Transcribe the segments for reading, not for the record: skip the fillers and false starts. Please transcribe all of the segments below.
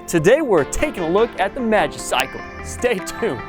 Today we're taking a look at the Magicycle. Stay tuned.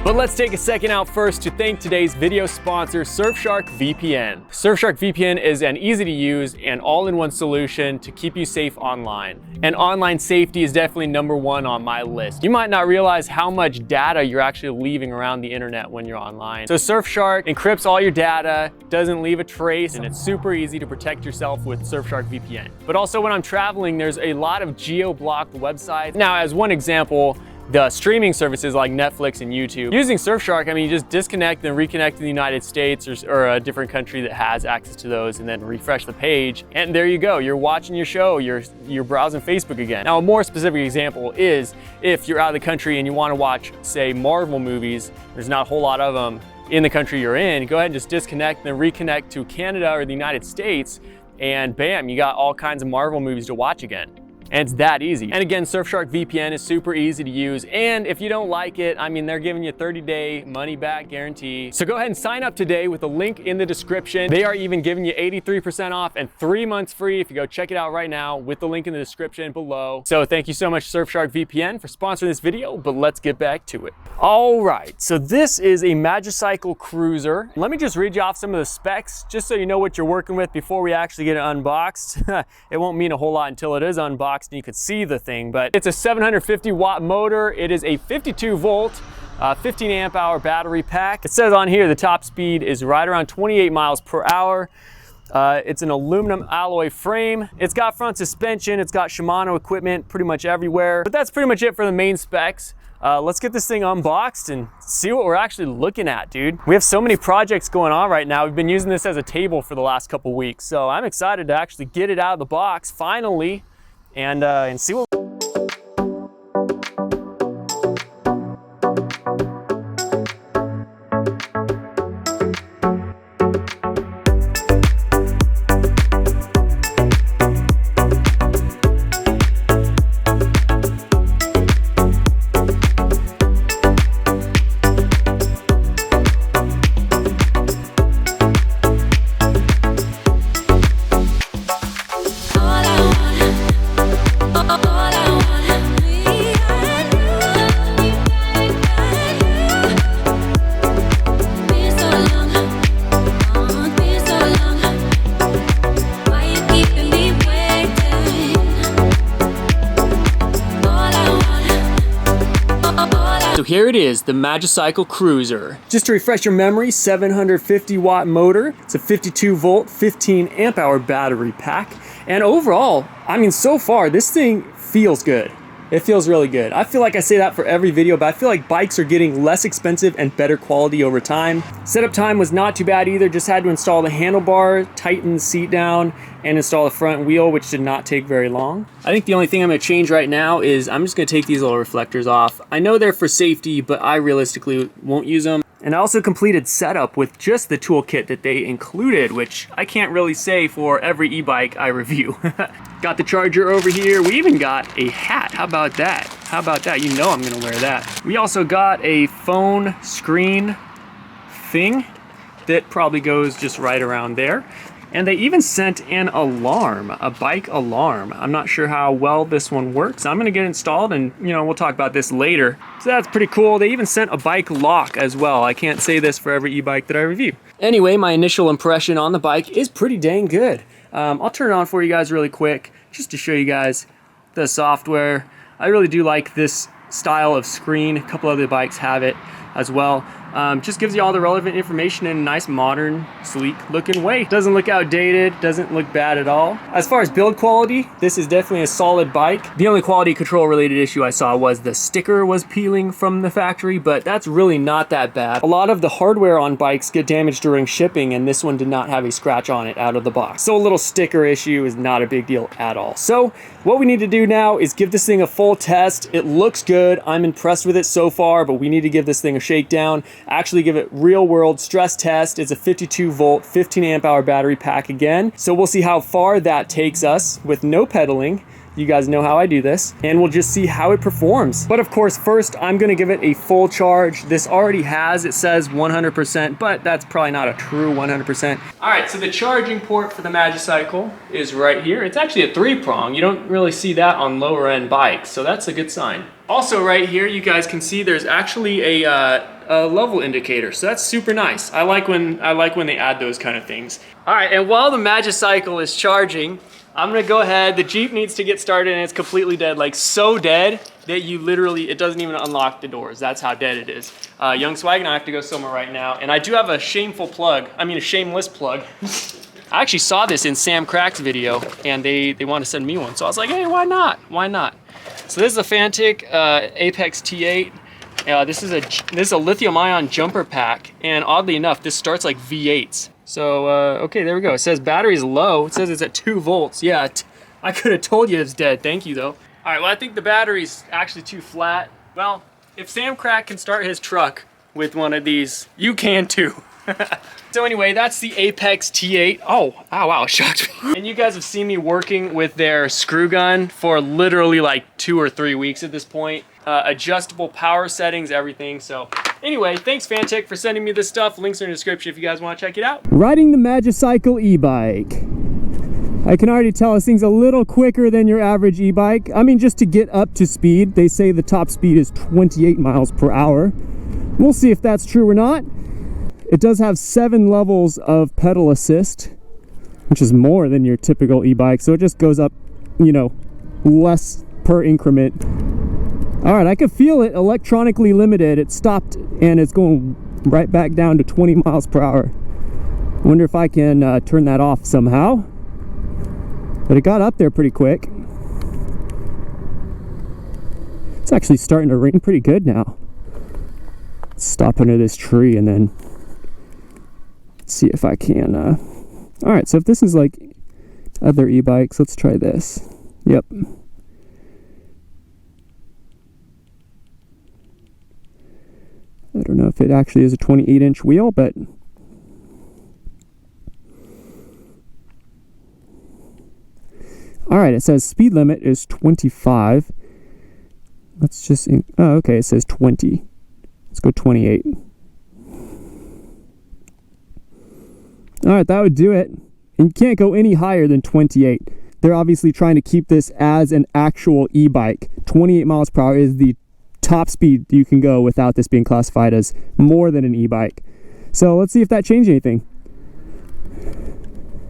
But let's take a second out first to thank today's video sponsor, Surfshark VPN. Surfshark VPN is an easy to use and all-in-one solution to keep you safe online. And online safety is definitely #1 on my list. You might not realize how much data you're actually leaving around the internet when you're online. So Surfshark encrypts all your data, doesn't leave a trace, and it's super easy to protect yourself with Surfshark VPN. But also when I'm traveling, there's a lot of geo-blocked websites. Now, as one example, the streaming services like Netflix and YouTube. Using Surfshark, I mean, you just disconnect and reconnect to the United States or a different country that has access to those, and then refresh the page, and there you go. You're watching your show, you're browsing Facebook again. Now, a more specific example is if you're out of the country and you want to watch, say, Marvel movies, there's not a whole lot of them in the country you're in, go ahead and just disconnect and then reconnect to Canada or the United States, and bam, you got all kinds of Marvel movies to watch again. And it's that easy. And again, Surfshark VPN is super easy to use. And if you don't like it, I mean, they're giving you a 30-day money-back guarantee. So go ahead and sign up today with the link in the description. They are even giving you 83% off and 3 months free if you go check it out right now with the link in the description below. So thank you so much, Surfshark VPN, for sponsoring this video, but let's get back to it. All right, so this is a Magicycle Cruiser. Let me just read you off some of the specs, just so you know what you're working with before we actually get it unboxed. It won't mean a whole lot until it is unboxed and you can see the thing, but it's a 750 watt motor. It is a 52 volt, 15 amp hour battery pack. It says on here the top speed is right around 28 miles per hour. It's an aluminum alloy frame. It's got front suspension. It's got Shimano equipment pretty much everywhere. But that's pretty much it for the main specs. Let's get this thing unboxed and see what we're actually looking at, dude. We have so many projects going on right now. We've been using this as a table for the last couple weeks. So I'm excited to actually get it out of the box finally and see what. So here it is, the Magicycle Cruiser. Just to refresh your memory, 750 watt motor. It's a 52 volt, 15 amp hour battery pack. And overall, I mean, so far, this thing feels good. It feels really good. I feel like I say that for every video, but I feel like bikes are getting less expensive and better quality over time. Setup time was not too bad either. Just had to install the handlebar, tighten the seat down, and install the front wheel, which did not take very long. I think the only thing I'm gonna change right now is I'm just gonna take these little reflectors off. I know they're for safety, but I realistically won't use them. And I also completed setup with just the toolkit that they included, which I can't really say for every e-bike I review. Got the charger over here. We even got a hat. How about that? How about that? You know I'm gonna wear that. We also got a phone screen thing that probably goes just right around there. And they even sent an alarm, a bike alarm. I'm not sure how well this one works. I'm gonna get it installed and, you know, we'll talk about this later. So that's pretty cool. They even sent a bike lock as well. I can't say this for every e-bike that I review. Anyway, my initial impression on the bike is pretty dang good. I'll turn it on for you guys really quick, just to show you guys the software. I really do like this style of screen. A couple other bikes have it as well. Just gives you all the relevant information in a nice, modern, sleek looking way. Doesn't look outdated, doesn't look bad at all. As far as build quality, this is definitely a solid bike. The only quality control related issue I saw was the sticker was peeling from the factory, but that's really not that bad. A lot of the hardware on bikes get damaged during shipping, and this one did not have a scratch on it out of the box. So a little sticker issue is not a big deal at all. So what we need to do now is give this thing a full test. It looks good. I'm impressed with it so far, but we need to give this thing a shakedown. Actually give it real world stress test. It's a 52 volt, 15 amp hour battery pack again. So we'll see how far that takes us with no pedaling. You guys know how I do this, and we'll just see how it performs. But of course, first I'm gonna give it a full charge. This already has, it says 100%, but that's probably not a true 100%. All right, so the charging port for the Magicycle is right here. It's actually a 3-prong. You don't really see that on lower end bikes, so that's a good sign. Also right here, you guys can see there's actually a level indicator, so that's super nice. I like when they add those kind of things. All right, and while the Magicycle is charging, I'm gonna go ahead. The Jeep needs to get started, and it's completely dead, like so dead that you literally, it doesn't even unlock the doors. That's how dead it is. Young Swag and I have to go somewhere right now, and I do have a shameless plug. I actually saw this in Sam Crack's video, and they want to send me one, so I was like, hey, why not? Why not? So this is a Fantic Apex T8. This is a lithium-ion jumper pack, and oddly enough, this starts like V8s. So okay, there we go. It says battery's low. It says it's at 2 volts. Yeah, I could have told you it's dead. Thank you though. All right, well I think the battery's actually too flat. Well, if Sam Crack can start his truck with one of these, you can too. So anyway, that's the Apex T8. Oh, ow, wow, shocked me. And you guys have seen me working with their screw gun for literally like 2 or 3 weeks at this point. Adjustable power settings, everything. So anyway, thanks Fantic for sending me this stuff. Links are in the description if you guys want to check it out. Riding the Magicycle e-bike. I can already tell this thing's a little quicker than your average e-bike. I mean, just to get up to speed, they say the top speed is 28 miles per hour. We'll see if that's true or not. It does have 7 levels of pedal assist, which is more than your typical e-bike. So it just goes up, you know, less per increment. All right, I can feel it electronically limited. It stopped and it's going right back down to 20 miles per hour. Wonder if I can turn that off somehow. But it got up there pretty quick. It's actually starting to rain pretty good now. Let's stop under this tree and then see if I can. All right, so if this is like other e-bikes, let's try this. Yep. I don't know if it actually is a 28-inch wheel, but all right, it says speed limit is 25. Let's just, oh, okay, it says 20. Let's go 28. All right, that would do it. And you can't go any higher than 28. They're obviously trying to keep this as an actual e-bike. 28 miles per hour is the top speed you can go without this being classified as more than an e-bike. So let's see if that changed anything.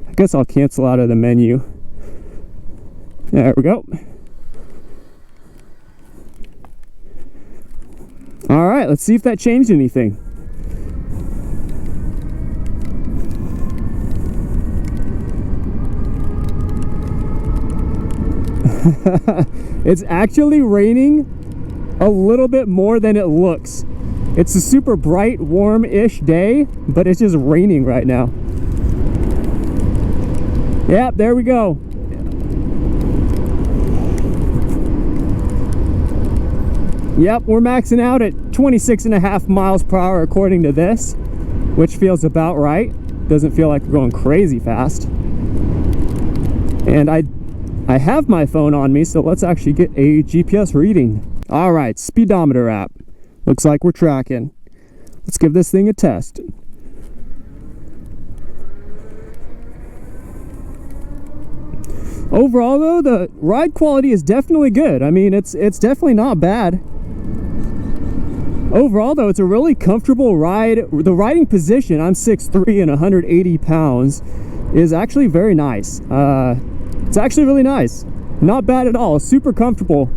I guess I'll cancel out of the menu. There we go. All right, let's see if that changed anything. It's actually raining a little bit more than it looks. It's a super bright, warm-ish day, but it's just raining right now. Yep, there we go. Yep, we're maxing out at 26.5 miles per hour according to this, which feels about right. Doesn't feel like we're going crazy fast. And I have my phone on me, so let's actually get a GPS reading. All right, speedometer app. Looks like we're tracking. Let's give this thing a test. Overall though, the ride quality is definitely good. I mean, it's definitely not bad. Overall though, it's a really comfortable ride. The riding position, I'm 6'3" and 180 pounds, is actually very nice. It's actually really nice. Not bad at all, super comfortable.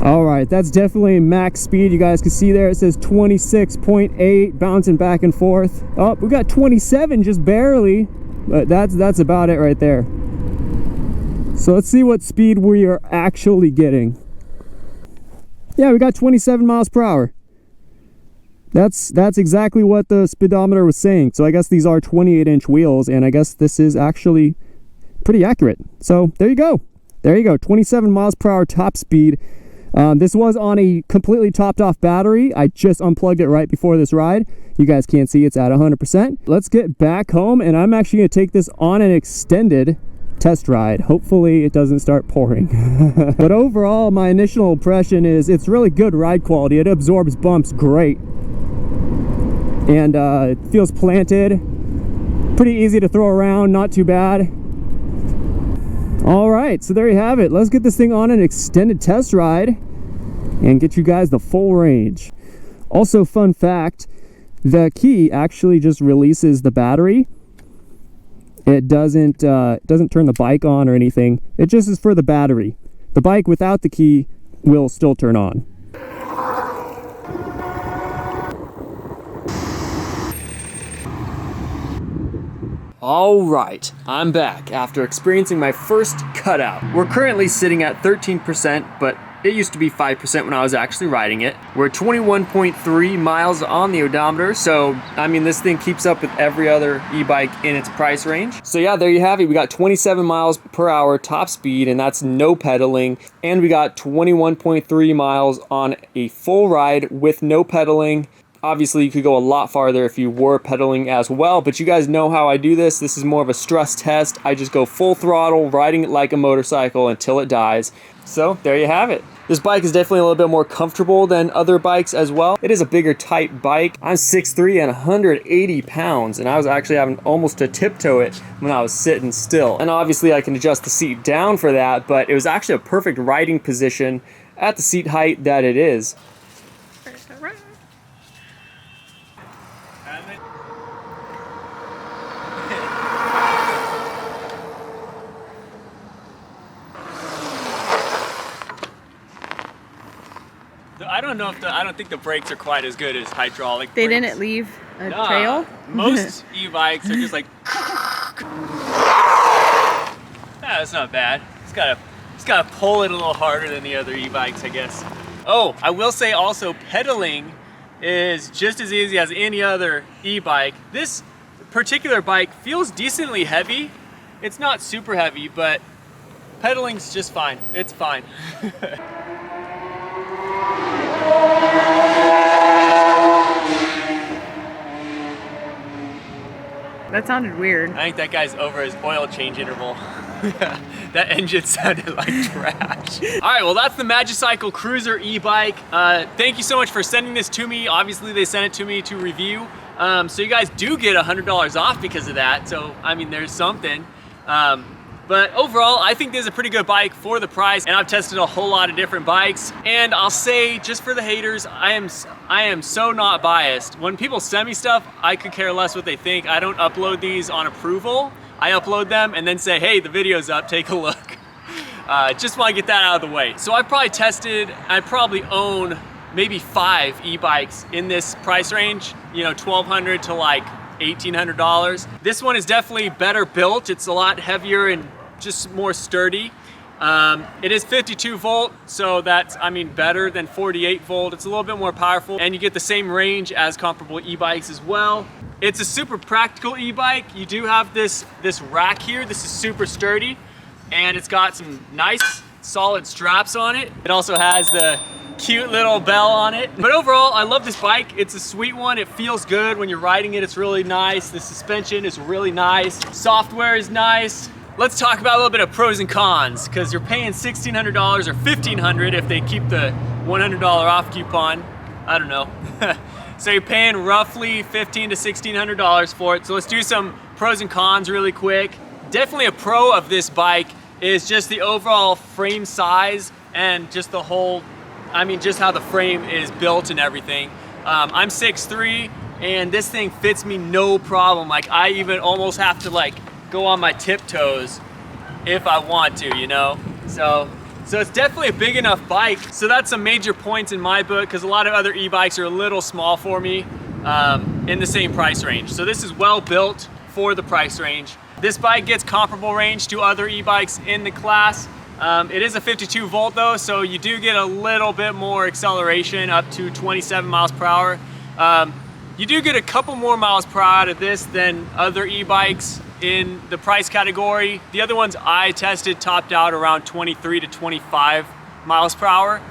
All right, that's definitely max speed. You guys can see there, it says 26.8, bouncing back and forth. Oh, we got 27, just barely, but that's about it right there. So let's see what speed we are actually getting. Yeah, we got 27 miles per hour. That's exactly what the speedometer was saying. So I guess these are 28-inch wheels, and I guess this is actually pretty accurate. So there you go. There you go, 27 miles per hour top speed. This was on a completely topped off battery. I just unplugged it right before this ride. You guys can't see it's at 100%. Let's get back home, and I'm actually gonna take this on an extended test ride. Hopefully it doesn't start pouring. But overall, my initial impression is it's really good ride quality. It absorbs bumps great. And it feels planted. Pretty easy to throw around, not too bad. All right, so there you have it. Let's get this thing on an extended test ride and get you guys the full range. Also, fun fact, the key actually just releases the battery. It doesn't turn the bike on or anything. It just is for the battery. The bike without the key will still turn on. All right, I'm back after experiencing my first cutout. We're currently sitting at 13%, but it used to be 5% when I was actually riding it. We're 21.3 miles on the odometer, so I mean, this thing keeps up with every other e-bike in its price range. So yeah, there you have it. We got 27 miles per hour top speed, and that's no pedaling. And we got 21.3 miles on a full ride with no pedaling. Obviously, you could go a lot farther if you were pedaling as well, but you guys know how I do this. This is more of a stress test. I just go full throttle, riding it like a motorcycle until it dies. So there you have it. This bike is definitely a little bit more comfortable than other bikes as well. It is a bigger type bike. I'm 6'3" and 180 pounds, and I was actually having almost to tiptoe it when I was sitting still. And obviously I can adjust the seat down for that, but it was actually a perfect riding position at the seat height that it is. I don't know if I don't think the brakes are quite as good as hydraulic brakes. They didn't leave a trail? Most e-bikes are just like that's not bad. It's gotta pull it a little harder than the other e-bikes, I guess. Oh, I will say also, pedaling is just as easy as any other e-bike. This particular bike feels decently heavy. It's not super heavy, but pedaling's just fine. It's fine. That sounded weird. I think that guy's over his oil change interval. That engine sounded like trash. All right, well, that's the Magicycle Cruiser e-bike. Thank you so much for sending this to me. Obviously, they sent it to me to review. So you guys do get $100 off because of that. So, I mean, there's something. But overall, I think this is a pretty good bike for the price, and I've tested a whole lot of different bikes. And I'll say, just for the haters, I am so not biased. When people send me stuff, I could care less what they think. I don't upload these on approval. I upload them and then say, hey, the video's up, take a look. Just want to get that out of the way. So I probably own maybe 5 e-bikes in this price range, you know, $1,200 to like $1,800. This one is definitely better built. It's a lot heavier and just more sturdy. It is 52 volt, so that's, I mean, better than 48 volt. It's a little bit more powerful, and you get the same range as comparable e-bikes as well. It's a super practical e-bike. You do have this rack here. This is super sturdy, and it's got some nice solid straps on it. It also has the cute little bell on it. But overall, I love this bike. It's a sweet one. It feels good when you're riding it. It's really nice. The suspension is really nice. Software is nice. Let's talk about a little bit of pros and cons, because you're paying $1,600 or $1,500 if they keep the $100 off coupon. I don't know. So you're paying roughly $1,500 to $1,600 for it. So let's do some pros and cons really quick. Definitely a pro of this bike is just the overall frame size and just the whole, I mean, just how the frame is built and everything. I'm 6'3", and this thing fits me no problem. Like, I even almost have to like go on my tiptoes if I want to, you know? So it's definitely a big enough bike. So that's some major points in my book, because a lot of other e-bikes are a little small for me in the same price range. So this is well built for the price range. This bike gets comparable range to other e-bikes in the class. It is a 52 volt though, so you do get a little bit more acceleration, up to 27 miles per hour. You do get a couple more miles per hour out of this than other e-bikes in the price category. The other ones I tested topped out around 23 to 25 miles per hour.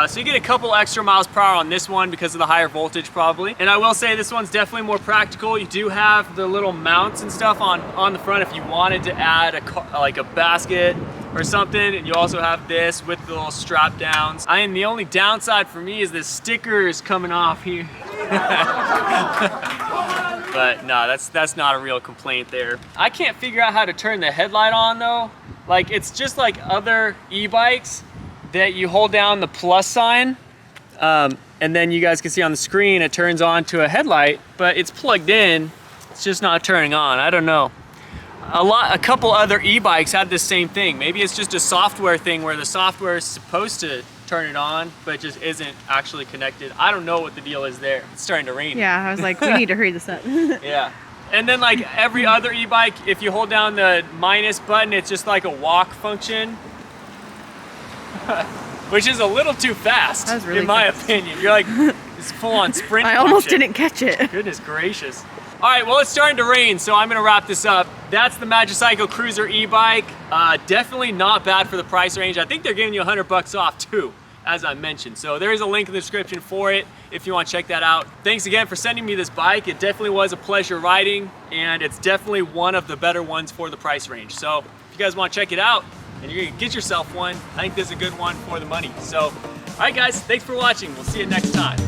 So you get a couple extra miles per hour on this one because of the higher voltage probably. And I will say this one's definitely more practical. You do have the little mounts and stuff on the front if you wanted to add like a basket or something. And you also have this with the little strap downs. The only downside for me is the stickers coming off here. But no, that's not a real complaint there. I can't figure out how to turn the headlight on though. Like it's just like other e-bikes that you hold down the plus sign and then you guys can see on the screen it turns on to a headlight, but it's plugged in, it's just not turning on. I don't know. A couple other e-bikes had this same thing. Maybe it's just a software thing where the software is supposed to turn it on, but it just isn't actually connected. I don't know what the deal is there. It's starting to rain. Yeah, I was like, we need to hurry this up. Yeah. And then like every other e-bike, if you hold down the minus button, it's just like a walk function. Which is a little too fast, really in my opinion. You're like, it's full-on sprint I almost function. didn't catch it. Goodness gracious. All right, well, it's starting to rain, so I'm gonna wrap this up. That's the Magicycle Cruiser e-bike. Definitely not bad for the price range. I think they're giving you $100 off too, as I mentioned. So there is a link in the description for it if you want to check that out. Thanks again for sending me this bike. It definitely was a pleasure riding, and it's definitely one of the better ones for the price range. So if you guys want to check it out, and you're gonna get yourself one, I think this is a good one for the money. So, all right guys, thanks for watching. We'll see you next time.